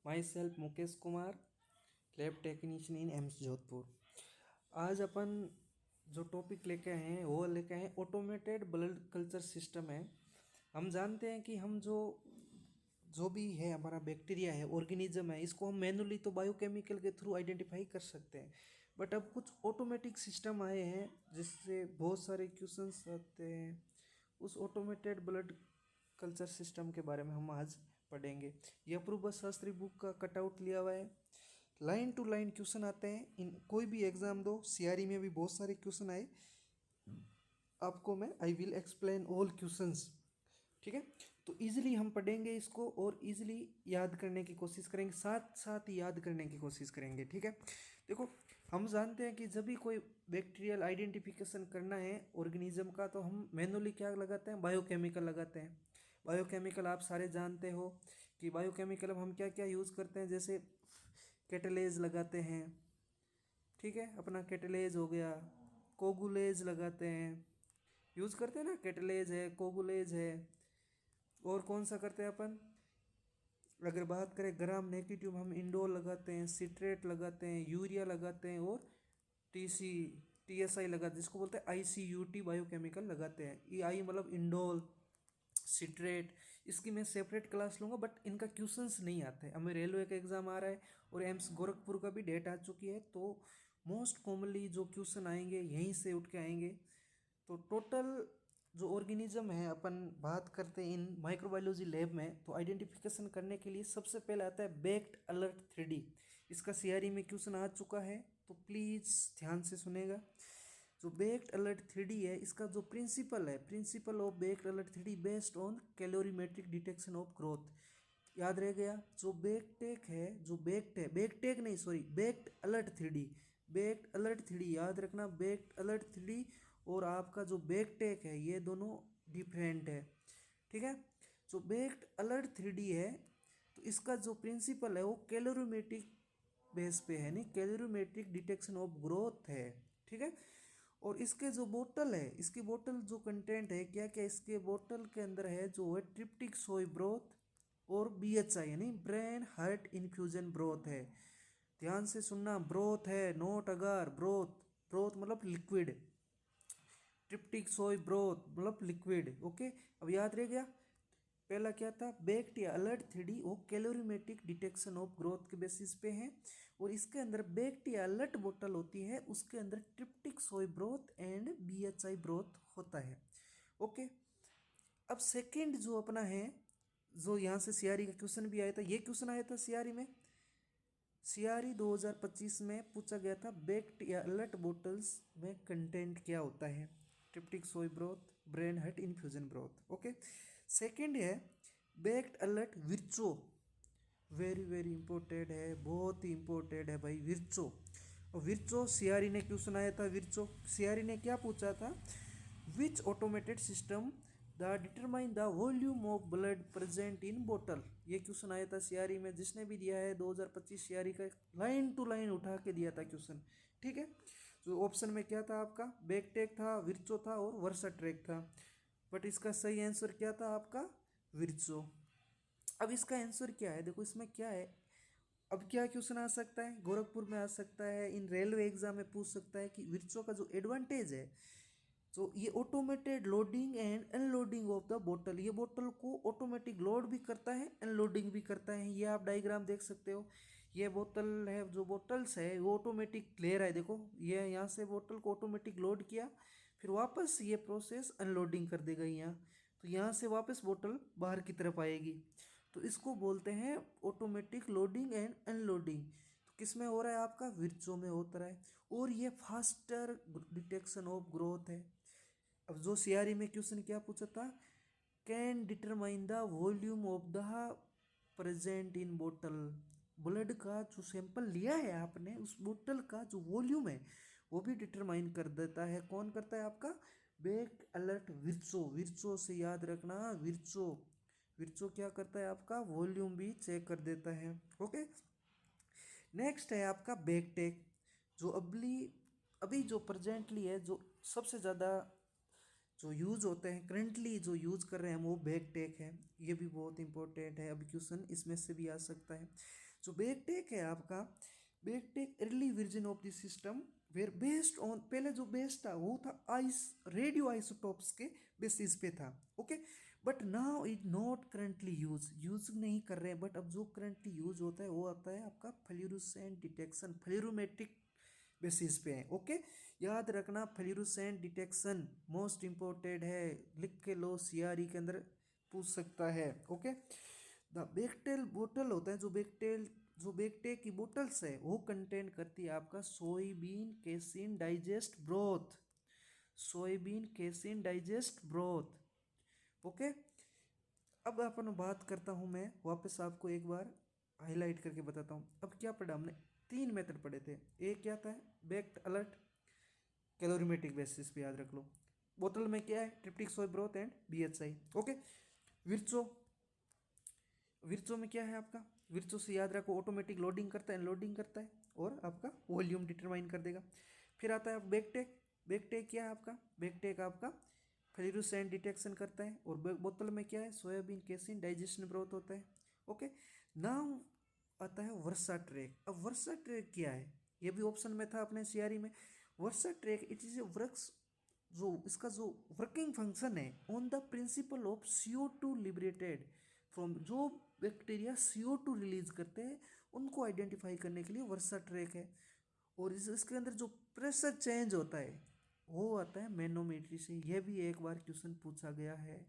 My self Mukesh Kumar, lab technician in AIIMS Jodhpur. आज अपन जो topic लेके आए हैं वो लेके आए हैं ऑटोमेटेड ब्लड कल्चर सिस्टम है। हम जानते हैं कि हम जो जो भी है हमारा बैक्टीरिया है, ऑर्गेनिज्म है, इसको हम मैनुअली तो बायोकेमिकल के थ्रू आइडेंटिफाई कर सकते हैं, बट अब कुछ ऑटोमेटिक सिस्टम आए हैं जिससे बहुत सारे क्वेश्चंस आते हैं। उस ऑटोमेटेड ब्लड कल्चर सिस्टम के बारे में हम आज पढ़ेंगे। ये अपूर्व शास्त्री बुक का कटआउट लिया हुआ है। लाइन टू लाइन क्वेश्चन आते हैं, इन कोई भी एग्जाम दो, सीआरई में भी बहुत सारे क्वेश्चन आए, आपको मैं I will explain all questions. ठीक है, तो इजीली हम पढ़ेंगे इसको और इजीली याद करने की कोशिश करेंगे, साथ साथ याद करने की कोशिश करेंगे। ठीक है, देखो हम जानते हैं कि जब भी कोई बैक्टीरियल आइडेंटिफिकेशन करना है ऑर्गेनिज्म का, तो हम मैनुअली क्या लगाते हैं, बायोकेमिकल लगाते हैं। बायोकेमिकल आप सारे जानते हो कि बायोकेमिकल हम क्या क्या यूज़ करते हैं, जैसे कैटलेज लगाते हैं। ठीक है, अपना कैटलेज हो गया, कोगुलेज लगाते हैं, यूज़ करते हैं ना, कैटलेज है, कोगुलेज है। और कौन सा करते हैं अपन, अगर बात करें ग्राम नेगेटिव, हम इंडोल लगाते हैं, सिट्रेट लगाते हैं, यूरिया लगाते हैं, और टीएसआई लगाते हैं, जिसको बोलते हैं आईसीयूटी बायोकेमिकल लगाते हैं। ई आई मतलब इंडोल, सिट्रेट, इसकी मैं सेपरेट क्लास लूँगा, बट इनका क्वेश्चंस नहीं आते हैं। हमें रेलवे का एग्ज़ाम आ रहा है और एम्स गोरखपुर का भी डेट आ चुकी है, तो मोस्ट कॉमनली जो क्वेश्चन आएंगे यहीं से उठ के आएंगे। तो टोटल जो ऑर्गेनिज्म है अपन बात करते हैं इन माइक्रोबायोलॉजी लैब में, तो आइडेंटिफिकेशन करने के लिए सबसे पहले आता है बेक्ड अलर्ट 3D। इसका सीआरई में क्वेश्चन आ चुका है, तो प्लीज़ ध्यान से सुनेगा। जो बेक्ड अलर्ट 3D है, इसका जो प्रिंसिपल है, principle of baked alert 3D based on calorimetric detection of growth, याद रह गया। जो बेकटेक है, जो बेक्ड है, बेकटेक नहीं sorry, baked alert 3D, baked alert 3D याद रखना। बेक्ड अलर्ट 3D और आपका जो बेकटेक है, ये दोनों डिफरेंट है। ठीक है, जो बेक्ड अलर्ट 3D है, तो इसका जो प्रिंसिपल है वो कैलोरीमेट्रिक बेस पे है, नहीं कैलोरीमेट्रिक डिटेक्शन ऑफ ग्रोथ है। ठीक है, और इसके जो बोतल है, इसकी बोतल जो कंटेंट है, क्या क्या इसके बोतल के अंदर है, जो है ट्रिप्टिक सोई ब्रोथ और BHI यानी ब्रेन हार्ट इन्फ्यूजन ब्रोथ है। ध्यान से सुनना, ब्रोथ है, नोट अगार, ब्रोथ, ब्रोथ मतलब लिक्विड, ट्रिप्टिक सोई ब्रोथ मतलब लिक्विड। ओके, अब याद रह गया। पहला क्या था, बेक्ड या अलर्ट 3D वो कैलोरीमेट्रिक डिटेक्शन ऑफ ग्रोथ के बेसिस पे है, और इसके अंदर बेक्ड या अलर्ट बोतल होती है, उसके अंदर ट्रिप्टिक soy broth and BHI broth होता है। ओके, अब सेकंड जो अपना है, जो यहाँ से सीआरई का क्वेश्चन भी आया था, ये क्वेश्चन आया था सीआरई में, सीआरई 2025 में पूछा गया था, बेक्ड या अलर्ट बोटल्स में कंटेंट क्या होता है, tryptic soy broth, brain heart infusion broth. Okay, second है बेक्ड अलर्ट विर्चो, वेरी वेरी इंपॉर्टेंट है, बहुत ही इंपॉर्टेंट है भाई विर्चो। और विर्चो सीआरई ने क्वेश्चन आया था, विर्चो सीआरई ने क्या पूछा था, which automated system the determine the volume of blood present in बोतल, ये क्वेश्चन आया था सीआरई में। जिसने भी दिया है 2025 सीआरई का, लाइन टू लाइन उठा के दिया था क्वेश्चन। ठीक है, तो ऑप्शन में क्या था आपका, बेकटेक था, विर्चो था और वर्सा ट्रैक था, बट इसका सही आंसर क्या था आपका, विर्चो। अब इसका आंसर क्या है, देखो इसमें क्या है, अब क्या क्वेश्चन आ सकता है, गोरखपुर में आ सकता है, इन रेलवे एग्जाम में पूछ सकता है कि विर्चो का जो एडवांटेज है, तो ये automated loading and unloading of the बोतल, ये बोतल को ऑटोमेटिक लोड भी करता है, अनलोडिंग भी करता है। ये आप डायग्राम देख सकते हो, ये बोतल है, जो बोतल्स है वो ऑटोमेटिक ले रहा है, देखो ये यहाँ से बोतल को ऑटोमेटिक लोड किया, फिर वापस ये प्रोसेस अनलोडिंग कर देगा यहाँ, तो यहाँ से वापस बोतल बाहर की तरफ आएगी, तो इसको बोलते हैं ऑटोमेटिक लोडिंग एंड अनलोडिंग। तो किस में हो रहा है आपका, विर्चो में होता है, और ये फास्टर डिटेक्शन ऑफ ग्रोथ है। अब जो सीआरई में क्वेश्चन क्या पूछा था, can determine the volume of the present in बोतल, ब्लड का जो सैंपल लिया है आपने, उस बोतल का जो वॉल्यूम है वो भी डिटरमाइन कर देता है। कौन करता है आपका, बेक्ड अलर्ट विर्चो, विर्चो से याद रखना, विर्चो, विर्चो क्या करता है आपका, वॉल्यूम भी चेक कर देता है। ओके, नेक्स्ट है आपका बेकटेक, जो अभी जो प्रेजेंटली है, जो सबसे ज़्यादा जो यूज़ होते हैं, करंटली जो यूज़ कर रहे हैं, वो बैक टेक है। ये भी बहुत इंपॉर्टेंट है, अभी क्वेश्चन इसमें से भी आ सकता है। जो बैकटेक है आपका, BACTEC early version of the system were based on, पहले जो बेस्ड था वो था आइस रेडियो आइसोटोप्स के बेसिस पे था, okay. But now is not currently use नहीं कर रहे हैं। बट अब जो करंटली यूज होता है वो आता है आपका फ्लोरोसेंट डिटेक्शन, फ्लोरोमेट्रिक बेसिस पे है, ओके। याद रखना फ्लोरोसेंट डिटेक्शन मोस्ट इंपॉर्टेंट है, लिख के लो, सीआरई के अंदर पूछ सकता है, ओके। द बेक्टेल बोतल होता है, जो बेक्टे की बोटल्स है वो कंटेन करती है आपका soybean casein digest broth, soybean casein digest broth, okay. अब अपन बात करता हूँ, मैं वापस आपको एक बार हाईलाइट करके बताता हूँ। अब क्या पढ़ा हमने, 3 मेथड पढ़े थे। एक क्या था, बेक्ड अलर्ट कैलोरीमेट्रिक बेसिस पे, याद रख लो। बोतल में क्या है, ट्रिप्टिक सोय broth and BHI, okay. Virchow, Virchow में क्या है आपका, विर्चो से याद रखो ऑटोमेटिक लोडिंग करता है, अनलोडिंग करता है और आपका वॉल्यूम डिटरमाइन कर देगा। फिर आता है बेकटेक, बेकटेक क्या है आपका, बेकटेक आपका फ्लोरोसेंट डिटेक्शन करता है। और बोतल में क्या है, सोयाबीन केसिन डाइजेशन ब्रोथ होता है, ओके। नाउ आता है वर्सा ट्रैक। अब वर्सा ट्रैक क्या है, ये भी ऑप्शन में था अपने सीआरई में। VersaTREK it is a works, जो इसका जो वर्किंग फंक्शन है on the principle of CO2 liberated from, जो बैक्टीरिया CO2 रिलीज करते हैं उनको आइडेंटिफाई करने के लिए वर्सा ट्रैक है। और इसके अंदर जो प्रेशर चेंज होता है वो आता है मैनोमेट्री से। यह भी एक बार क्वेश्चन पूछा गया है,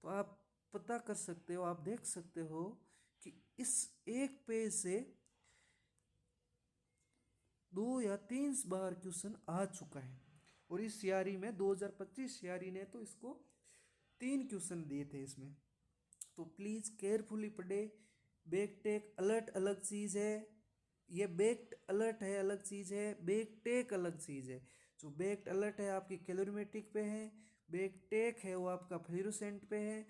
तो आप पता कर सकते हो, आप देख सकते हो कि इस एक पेज से 2 या 3 बार क्वेश्चन आ चुका है। और इस सीआरई में 2025 सीआरई ने तो इसको 3 क्वेश्चन दिए थे इसमें, तो प्लीज़ केयरफुली पढ़े। बैकटेक अलर्ट अलग चीज़ है, ये बेक्ड अलर्ट है अलग चीज़ है, बैकटेक अलग चीज़ है। जो बेक्ड अलर्ट है आपकी कैलोरीमेट्रिक पे है, बैकटेक है वो आपका फ्लोरोसेंट पे है।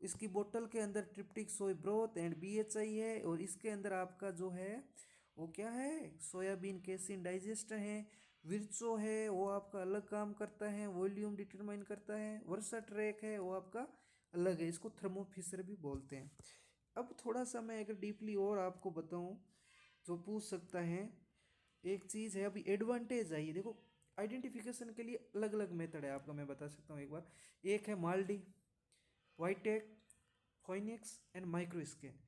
इसकी बोतल के अंदर ट्रिप्टिक सोय ब्रोथ एंड बीएचआई है, और इसके अंदर आपका जो है वो क्या है, सोयाबीन केसिन डाइजेस्टर है। विर्चो है वो आपका अलग काम करता है, वॉल्यूम डिटरमाइन करता है। वर्सा ट्रैक है वो आपका अलग है, इसको थर्मोफिशर भी बोलते हैं। अब थोड़ा सा मैं अगर डीपली और आपको बताऊं जो पूछ सकता है, एक चीज़ है अभी एडवांटेज आई है, देखो आइडेंटिफिकेशन के लिए अलग अलग मेथड है आपका, मैं बता सकता हूँ एक बार। एक है माल्डी, वाइटेक, फोइनिक्स एंड माइक्रो स्कैन।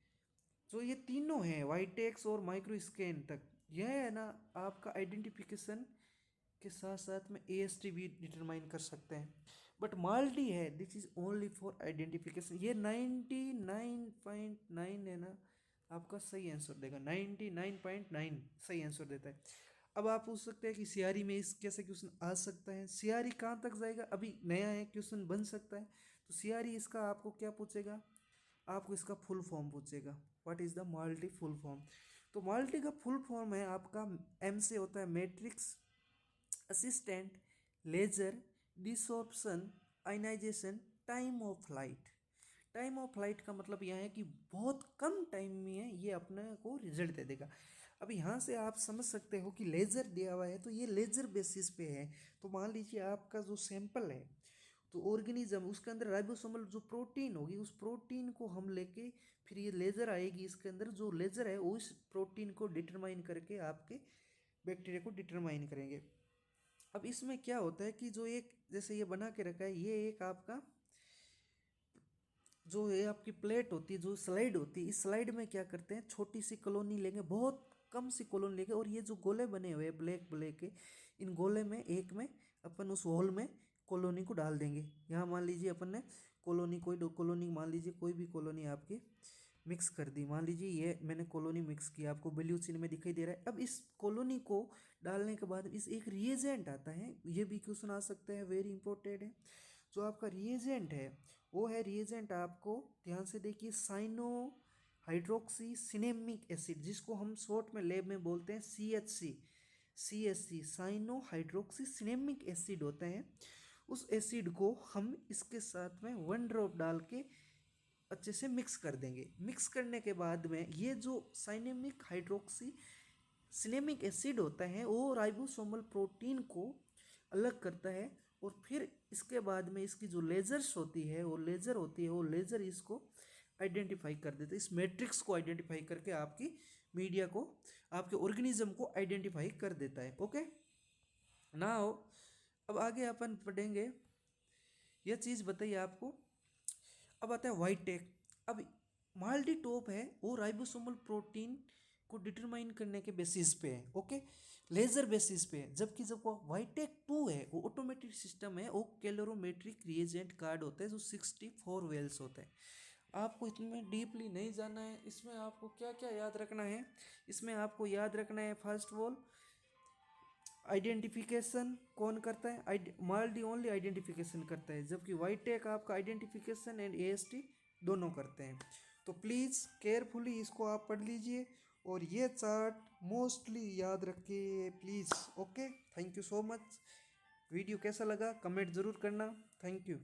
जो ये तीनों हैं वाइटेक्स और माइक्रो स्कैन तक, यह है ना आपका आइडेंटिफिकेशन के साथ साथ में AST भी डिटरमाइन कर सकते हैं। बट माल्टी है this is only for identification. ये 99.9 है ना आपका सही आंसर देगा, 99.9 सही आंसर देता है। अब आप पूछ सकते हैं कि सीआरई में इस कैसे क्वेश्चन आ सकता है, सीआरई कहाँ तक जाएगा, अभी नया है क्वेश्चन बन सकता है। तो सीआरई इसका आपको क्या पूछेगा, आपको इसका फुल फॉर्म पूछेगा, what is the MALDI full form. तो माल्टी का फुल फॉर्म है आपका, M से होता है matrix assistant laser desorption ionisation time of light. Time of light का मतलब यह है कि बहुत कम टाइम में ये अपने को रिजल्ट दे देगा। अब यहाँ से आप समझ सकते हो कि लेज़र दिया हुआ है तो ये लेज़र बेसिस पे है। तो मान लीजिए आपका जो सैंपल है, तो ऑर्गेनिज्म उसके अंदर राइबोसोमल जो प्रोटीन होगी उस प्रोटीन को हम लेके फिर ये लेज़र आएगी, इसके अंदर जो लेज़र है वो इस प्रोटीन को डिटरमाइन करके आपके बैक्टीरिया को डिटरमाइन करेंगे। अब इसमें क्या होता है कि जो एक जैसे ये बना के रखा है, ये एक आपका जो ये आपकी प्लेट होती है, जो स्लाइड होती है, इस स्लाइड में क्या करते हैं छोटी सी कॉलोनी लेंगे, बहुत कम सी कॉलोनी लेंगे, और ये जो गोले बने हुए हैं ब्लैक ब्लैक के, इन गोले में एक में अपन उस होल में कॉलोनी को डाल देंगे। यहाँ मान लीजिए अपन ने कॉलोनी, कोई कॉलोनी मान लीजिए, कोई भी कॉलोनी आपकी मिक्स कर दी, मान लीजिए ये मैंने कॉलोनी मिक्स किया, आपको ब्लू चिन्ह में दिखाई दे रहा है। अब इस कॉलोनी को डालने के बाद इस एक रिएजेंट आता है, ये भी क्वेश्चन आ सकते हैं, वेरी इंपॉर्टेंट है। जो आपका रिएजेंट है वो है रिएजेंट, आपको ध्यान से देखिए, साइनो हाइड्रोक्सी सिनेमिक एसिड, जिसको हम शॉर्ट में लैब में बोलते हैं CHC, cyano hydroxy cinnamic acid होते हैं। उस एसिड को हम इसके साथ में 1 ड्रॉप डाल के अच्छे से मिक्स कर देंगे। मिक्स करने के बाद में ये जो साइनेमिक हाइड्रोक्सी सिनेमिक एसिड होता है वो राइबोसोमल प्रोटीन को अलग करता है, और फिर इसके बाद में इसकी जो लेजर्स होती है वो लेजर इसको आइडेंटिफाई कर देता है, इस मैट्रिक्स को आइडेंटिफाई करके आपकी मीडिया को, आपके ऑर्गेनिज्म को आइडेंटिफाई कर देता है। ओके, नाउ अब आगे अपन पढ़ेंगे, यह चीज़ बताइए आपको। अब आता है वाइट टेक। अब माल्टी टॉप है वो राइबोसोमल प्रोटीन को डिटरमाइन करने के बेसिस पे है, ओके, लेजर बेसिस पे है। जबकि जब वो वाइट टेक 2 है वो ऑटोमेटिक सिस्टम है, वो कैलोरीमेट्रिक रिएजेंट कार्ड होता है जो 64 वेल्स होते हैं। आपको इसमें डीपली नहीं जाना है, इसमें आपको क्या क्या याद रखना है, इसमें आपको याद रखना है फर्स्ट ऑफ ऑल आइडेंटिफिकेशन कौन करता है, माल्टी ओनली आइडेंटिफिकेशन करता है, जबकि वाइट टेक आपका आइडेंटिफिकेशन एंड एएसटी दोनों करते हैं। तो प्लीज़ केयरफुली इसको आप पढ़ लीजिए और ये चार्ट मोस्टली याद रखिए please. Okay, thank you so much. Video कैसा लगा कमेंट ज़रूर करना। Thank you.